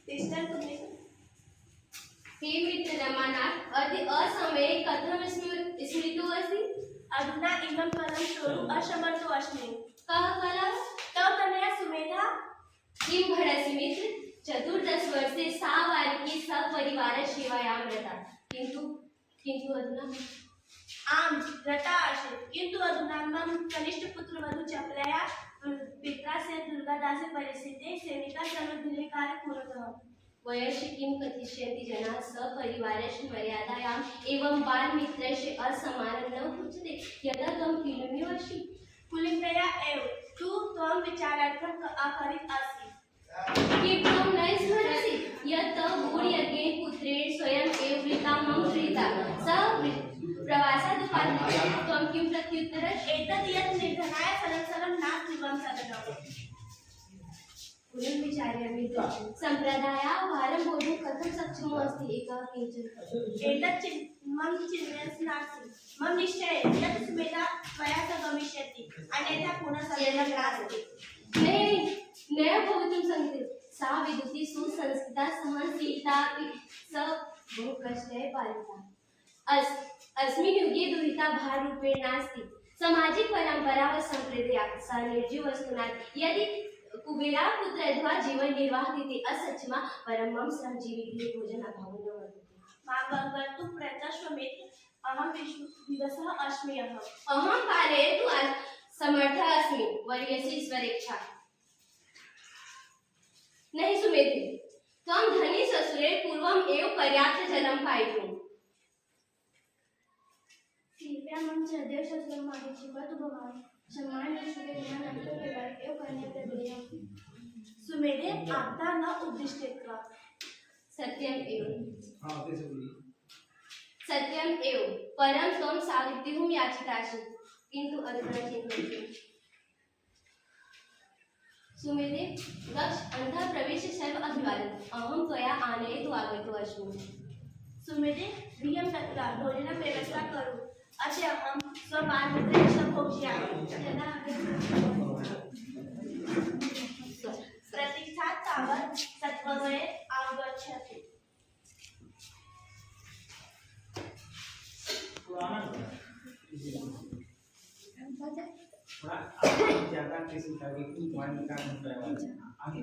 तिष्ठन् तुम्ही हे मित्र रमानाथ असमये कथं स्मृतो अस्ति अधुना इमं फलं चोरु असमर्थो अस्मि कः फलः तव तनया सुमेधा किं भरसि मित्र 14 वर्षे सा बालिकी सपरिवार सेवायां रता किन्तु अधुना आम रता आसीत् किन्तु अधुना मम कनिष्ठपुत्रवधू चपलया पित्रा से दुर्गादासे परिस्थिते सेविका सर्वदिने कार्य कुरुतः वयस्य किं कथिष्यन्ति जनाः सपरिवारस्य मर्यादायाम् एवं बालमित्रस्य असम्मानं न उच्यते यतः त्वं किलुमिवसि कुलीनया एव तु त्वं विचारार्थम् अकरित् असि किं त्वं न स्मरसि यत् भूर्यज्ञेन पुत्रेण स्वयम् एव वृता मम प्रीता सः प्रवासादुपाधिते त्वं किं प्रत्युत्तरम् एतद् यत् निर्धनाय फलं न त्रिवं सदनम् पुनर्विचार्यामि सम्प्रदायाभारं बोधुं कथं शक्नोमि अस्ति एकः किञ्चित् एतत् मम चिन्तयन् नास्ति मम निश्चये यत् सुमेधा त्वया सह गमिष्यति अन्यथा पुनः सदनं नास्ति न भवितुं शक्यते सा विदुषी सुसंस्कृता सहनशीलिता अपि स बहु कष्टेन पालिता अस्मिन् युगे दुहिता भाररूपेण नास्ति सामाजिक परम्परा व सम्प्रदायाः सा निर्जीववस्तुना यदि कुबेरा पुत्रद्वा जीवन निर्वाहति असत्यमा परं मम सहजीविभिः भोजन अभावो न वर्तते मां कर्तुं प्रयतस्व मित्र अहं विवशः अस्मि अहं पालयतु समर्थः अस्मि वर्यस्य ईश्वरेच्छा नहि सुमेधे त्वं धनी ससुरे पूर्वम् एव पर्याप्त जलं पायितुम् कृपया मम श्रद्धेय ससुरं आगच्छतु भवान् सम्माननीय सुमेधानन्तर विवाह एव करणीयः सुमेधे आपदा न उद्दिष्टेत सत्यम् एव परं त्वं सावित्रीं याचितासि किन्तु अधुना चिन्तयतु सुमेधे गच्छ अन्तः प्रविश्य सर्व अभिवादनम् अहं त्वया आनयितुम् आगतो अस्मि सुमेधे गृहं गत्वा भोजनं व्यवस्था करो अद्य अहं स्वबालमित्रेण सह भोक्ष्यामि प्रतीक्षा तावत् सत्वमये आगच्छति ज्यादा किसी का भी मान का आगे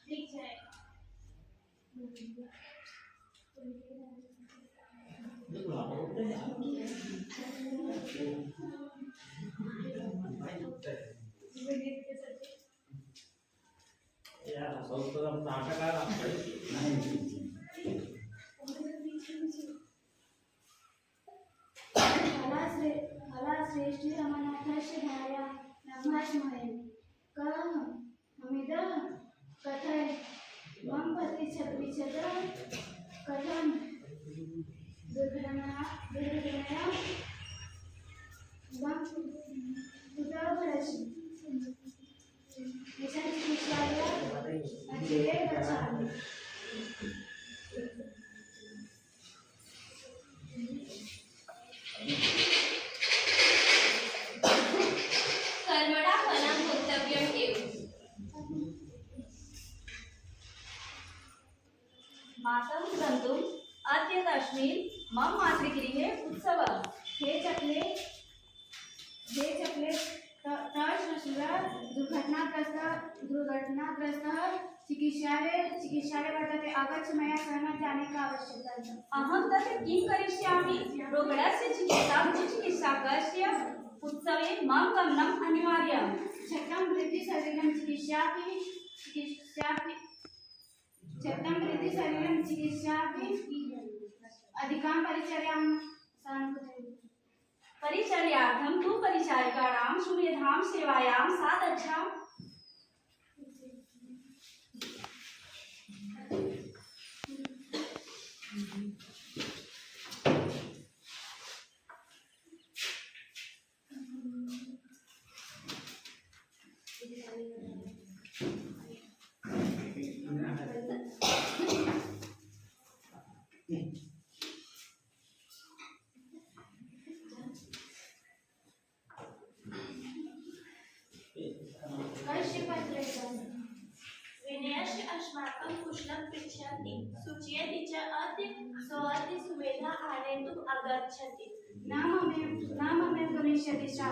ठीक है यार सब तो हम नाटककार फला श्रेष्ठी रमनाथस्य धाया नमस्महे हमिदः कथय मम पति छत्रिछत कथं दुर्घटनायां मम पुत्रः भरसि निशाचराय अचिरे गच्छामि कर्मणा फलं भोक्तव्यम् एव मातं गन्तुम् अद्य तस्मिन् मम मातृगृहे उत्सवः हे चपले तव श्वशुरः दुर्घटनाग्रस्तः चिकित्सालये वर्तते आगच्छ मया सह जाने का आवश्यकता अहं तत्र किं करिष्यामि रोगणस्य चिकित्साकस्य उत्सवे मम गमनम् अनिवार्यम् छत्रं वृद्धि शरीरं चिकित्सापि अधिकां परिचर्यां परिचर्यार्थं तु परिचारिकाणां सुमेधां सेवायां सा दक्षाम् पापं कुशलं पृच्छन्ति सूचयति च अति सोऽति सुमेधा आनेतुम् आगच्छति नाममेव गमिष्यति सा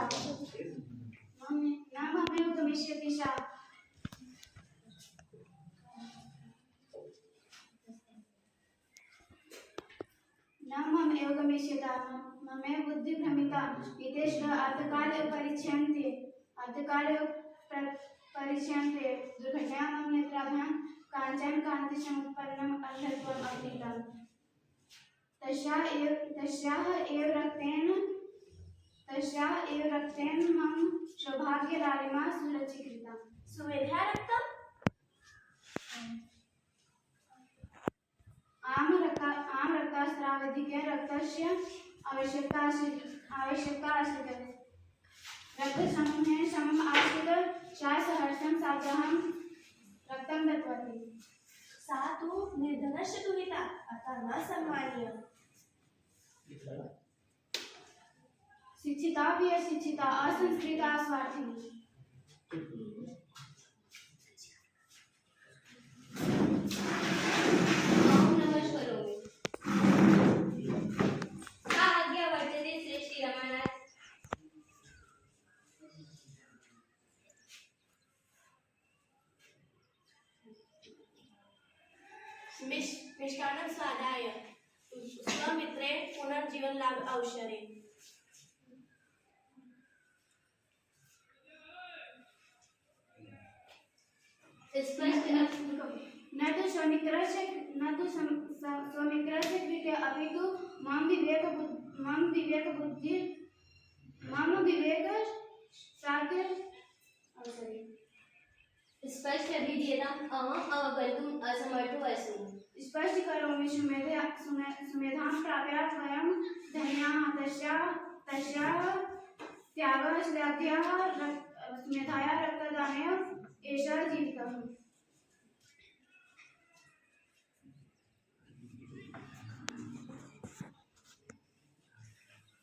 नाममेव गमिष्यता ममे बुद्धिभ्रमिता विदेशः अर्धकाले परिच्यन्ते दुर्घटया मम नेत्राभ्यां काञ्चन कान्तिसमुत्पन्नम् अन्धत्वम् अग्नितम् तस्याः एव रक्तेन मम सौभाग्यलालिमा सुरचीकृता सुमेधा रक्तम् आम रक्तस्रावाधिके रक्तस्य आवश्यकता आसीत् रक्तसमूहेन समम् आसीत् सा सहर्षं साग्रहं रक्तं दत्तवती सा तु निर्धनस्य दुहिता अतः न सम्मानीय शिक्षिता भी अशिक्षिता असंस्कृता स्वार्थिनी ओम नमः शिवाय। का आज्ञा वर्तते श्रेष्ठी रमानाथ। मिष्टान्नं स्वादाय स्वमित्रे पुनर्जीवन लाभ अवसरे न तो स्वमित्रस्य कृते अपि तु मम विवेक शातिर अवसरे स्पष्ट अभिधेयताम् अहम् अवगन्तुम् असमर्थो अस्मि। स्पष्ट करोमि सुमेधां प्राप्य वयं धन्याः तस्याः त्यागः श्लाघ्यः सुमेधायाः रक्तदानेन एषः जीवितः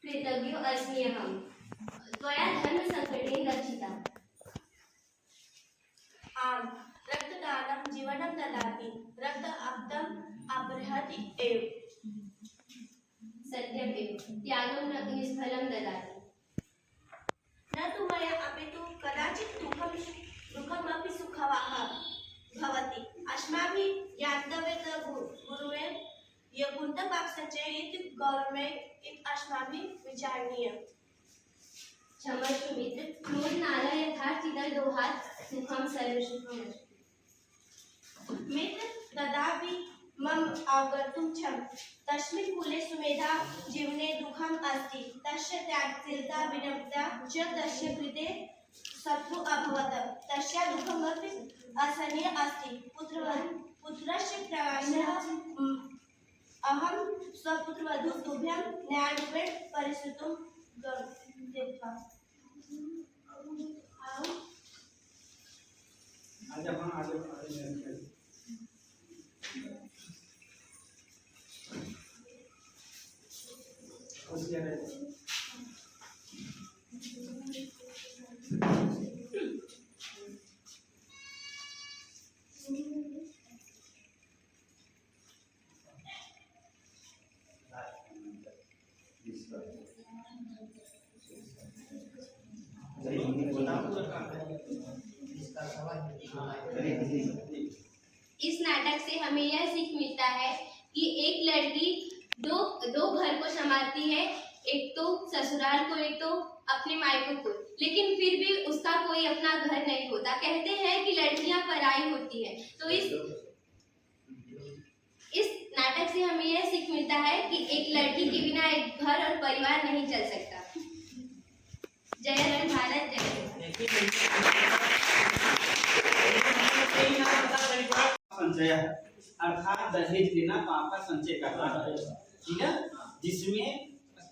कृतज्ञो अस्मि अहम् त्वया धर्मसङ्कटेन रक्षिता। आम् रक्तदानं जीवनं ददाति रक्त अब्दम् अपहरति एव सत्यमेव त्यागं निष्फलं ददाति। न तु मया अपि तु कदाचित् दुःखमपि सुखवाः भवति अस्माभिः ज्ञातव्यं गुरुवे यकुन्तपाकसञ्चय इति गौरवे इति अस्माभिः विचारणीयम्। क्षमस्व मित्र क्रोध नाला यथार्थितः दोहात् सुखं सर्वसुखम्। मित्र तदापि मम अवगन्तुं क्षम तस्मिन् कुले सुमेधा जीवने दुःखम् अस्ति तस्य त्यागशीलता विनम्रता च तस्य कृते शत्रु अभवत् तस्य दुःखमपि असहनीय अस्ति पुत्रस्य प्रवासः अहं स्वपुत्रवधू तुभ्यं न्यायरूपेण परिश्रुतं दत्त्वा इस नाटक से हमें यह सीख मिलता है कि एक लड़की दो घर को संभालती है, एक तो ससुराल को एक तो अपने मायके को, लेकिन फिर भी उसका कोई अपना घर नहीं होता। कहते हैं कि लड़कियां पराई होती है। तो इस नाटक से हमें यह सीख मिलता है कि एक लड़की के बिना एक घर और परिवार नहीं चल सकता। जय हिंद भारत जय। संचय अर्थात दहेज लेना पाप का संचय करना है, ठीक है, जिसमें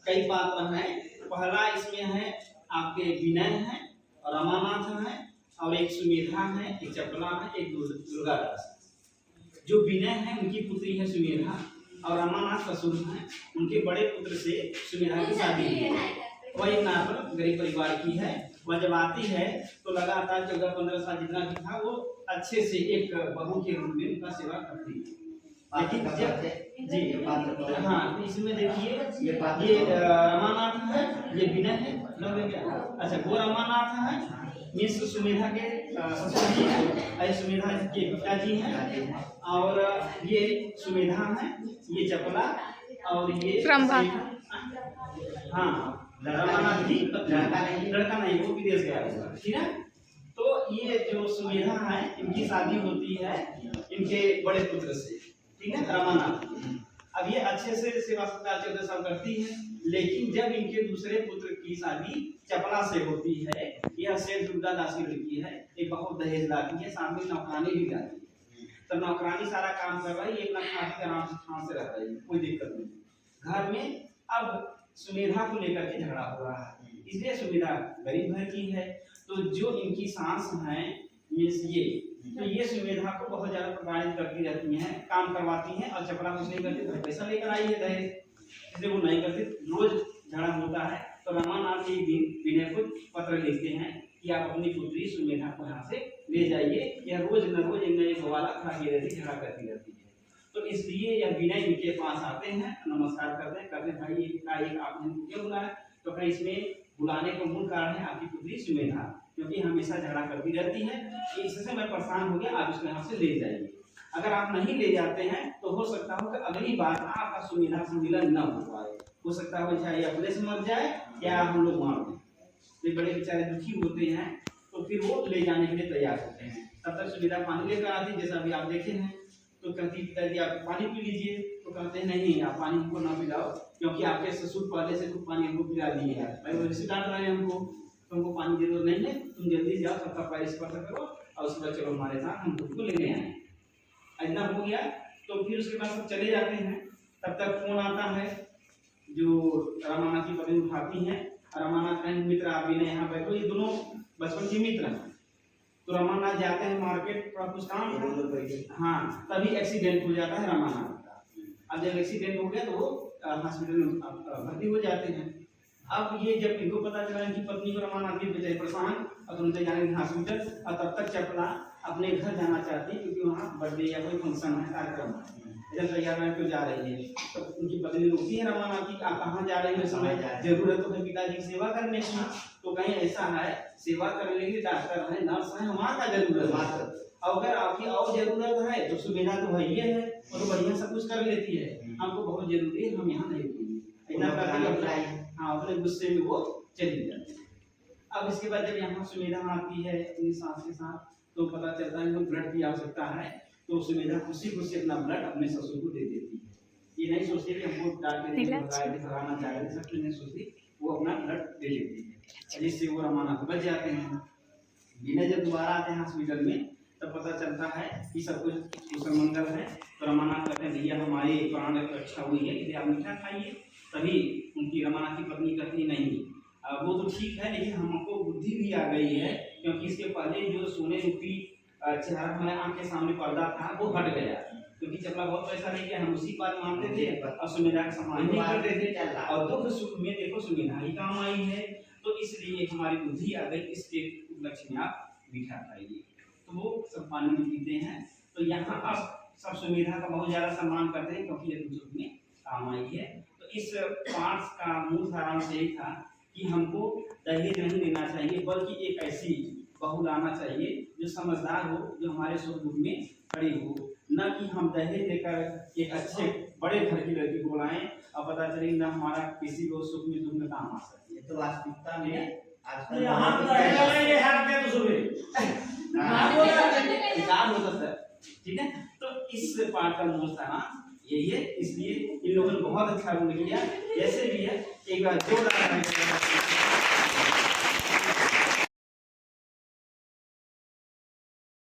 कई पात्र हैं। पहला इसमें है आपके विनय है, रमानाथ है और एक सुमेधा है, एक चपला है, एक दुर्गा दास। जो विनय है उनकी पुत्री है सुमेधा और रमानाथ ससुर हैं, उनके बड़े पुत्र से सुमेधा की शादी हुई। वही नॉर्मल गरीब परिवार की है। वह जब आती है तो लगातार 14-15 साल जितना भी था वो अच्छे से एक बहू के रूप में उनका सेवा करती है। लेकिन जब जी हाँ, इसमें देखिए ये रमानाथ है, ये विनय है, अच्छा वो रमानाथ है, मिस सुमेधा के ससुर जी हैं, सुमेधा के पिताजी हैं, और ये सुमेधा है, ये चपला, और ये हाँ रमानाथ भी लड़का नहीं वो विदेश गया हुआ, ठीक है। तो ये जो सुमेधा है इनकी शादी होती है इनके बड़े पुत्र से, ठीक है, रमानाथ। अब ये अच्छे से सेवा सत्कार 14 साल करती है, लेकिन जब इनके दूसरे पुत्र की शादी चपला से होती है, यह सेठ दुर्गादासी लड़की है, एक बहुत दहेज लाती है, साथ में नौकरानी भी लाती है। तो नौकरानी सारा काम कर रही है, एक खाती आराम से ठान से रह रही है, कोई दिक्कत नहीं। घर में अब सुमेधा को लेकर के झगड़ा हो रहा है, इसलिए सुमेधा गरीब घर की है। तो जो इनकी सास है ये, तो ये सुमेधा को बहुत ज्यादा प्रताड़ित करती रहती हैं, काम करवाती हैं, और चपला कुछ नहीं करती, घर पैसा लेकर आई है दहेज, इसलिए वो नहीं करती, रोज झगड़ा होता है। तो रमानाथ एक दिन विनय को पत्र लिखते हैं कि आप अपनी पुत्री सुमेधा को यहाँ से ले जाइए, यह रोज न रोज इनमें एक सवाल खाती रहती, झगड़ा करती रहती है। तो इसलिए यह विनय इनके पास आते हैं, नमस्कार करते हैं, कहते हैं भाई ये आपने क्यों बुलाया? तो कहीं इसमें बुलाने का मूल कारण है आपकी पुत्री सुमेधा, क्योंकि हमेशा झगड़ा करती रहती है, इससे मैं परेशान हो गया, आप इसको यहाँ से ले जाइए। अगर आप नहीं ले जाते हैं तो हो सकता हो कि अगली बार आपका सुमेधा से मिलन न हो पाए, हो सकता हो चाहे अपने से मर जाए या हम लोग मार दें। ये बड़े बेचारे दुखी होते हैं, तो फिर वो ले जाने के लिए तैयार होते हैं। तब तक सुमेधा पानी लेकर आती, जैसा अभी आप देखे हैं, तो कहती पिताजी आप पानी पी लीजिए, तो कहते हैं नहीं आप पानी हमको ना पिलाओ, क्योंकि आपके ससुर पहले से कुछ पानी हमको पिला दिए हैं, भाई वो रिश्ते डांट रहे हैं हमको, तुमको पानी की जरूरत नहीं है, तुम जल्दी जाओ, सबका पैर स्पर्श करो और उसके बाद चलो हमारे साथ, हम खुद को लेने आए। इतना हो गया, तो फिर उसके बाद सब चले जाते हैं। तब तक फोन आता है, जो रमानाथ की पत्नी उठाती है, रमानाथ का मित्र आप भी ने यहाँ बैठो, ये दोनों बचपन के मित्र हैं। तो रमानाथ जाते हैं मार्केट, कुछ काम, हाँ, तभी एक्सीडेंट हो जाता है रमानाथ का। अब जब एक्सीडेंट हो गया तो वो हॉस्पिटल में भर्ती हो जाते हैं। अब ये जब इनको पता चला कि पत्नी को रमानाथ की बेचारी परेशान, अब उनसे जाने हॉस्पिटल, और तब तक चपला अपने घर जाना चाहती है, क्योंकि वहाँ बर्थडे या कोई फंक्शन है, कार्यक्रम है, जब तैयार है तो जा रही है। तो उनकी पत्नी रोकती है रमानाथ की, आप कहाँ जा रही है, समय जरूरत तो है पिताजी की सेवा करने की, तो कहीं ऐसा है सेवा करने के लिए डॉक्टर है, नर्स है, हमारा क्या जरूरत है, अगर आपकी और जरूरत है तो सुविधा तो है ही है, वो तो बढ़िया सब कुछ कर लेती है, हमको बहुत जरूरी है, हम यहाँ नहीं रुकेंगे, इतना करके हाँ अपने गुस्से में वो चली जाती है। अब इसके बाद जब यहाँ सुविधा आती है अपनी सास के साथ, तो पता चलता है ब्लड की आवश्यकता है, तो सुविधा खुशी खुशी अपना ब्लड अपने ससुर को दे देती है। ये नहीं सोचती कि हमको भगाना चाहिए, सब नहीं सोचती, वो अपना ब्लड दे देती है, जिससे वो रमानाथ बच जाते हैं। विनय जब दोबारा आते हैं हॉस्पिटल में, तब पता चलता है कि सब कुछ कुशल मंगल है। तो रमानाथ कहते हैं भैया हमारी प्राण रक्षा हुई है, इसलिए आप मीठा खाइए। तभी उनकी रमानाथ की पत्नी कहती नहीं वो तो ठीक है, लेकिन हमको बुद्धि भी आ गई है, क्योंकि इसके पहले जो सोने रूपी चेहरा हमारे आँख के सामने पर्दा था वो हट गया, क्योंकि चपला बहुत पैसा लेके हम उसी बात मानते थे और सुविधा का सम्मान नहीं करते थे, और दुख सुख में देखो सुविधा ही काम आई है। तो इसलिए हमारी बुद्धि आ गई, इसके उपलक्ष्य में आप मीठा खाइए। तो वो सब पानी में पीते हैं। तो यहाँ अब सब सुविधा का बहुत ज्यादा सम्मान करते हैं, क्योंकि ये दुख में काम आई है। तो इस पाठ का मूल सारांश यही था कि हमको दहेज नहीं लेना चाहिए, बल्कि एक ऐसी बहू लाना चाहिए जो समझदार हो, जो हमारे सुख दुख में खड़ी हो, न कि हम दहेज लेकर एक अच्छे बड़े घर की लड़की को लाएं और पता चले न हमारा किसी को सुख में दुख में काम आ सकती है। तो वास्तविकता में आजकल ठीक है। तो इस पाठ का मूल सारांश यही है, इसलिए इन लोगों ने बहुत अच्छा रोल किया। जैसे भी है एक बार जोरदार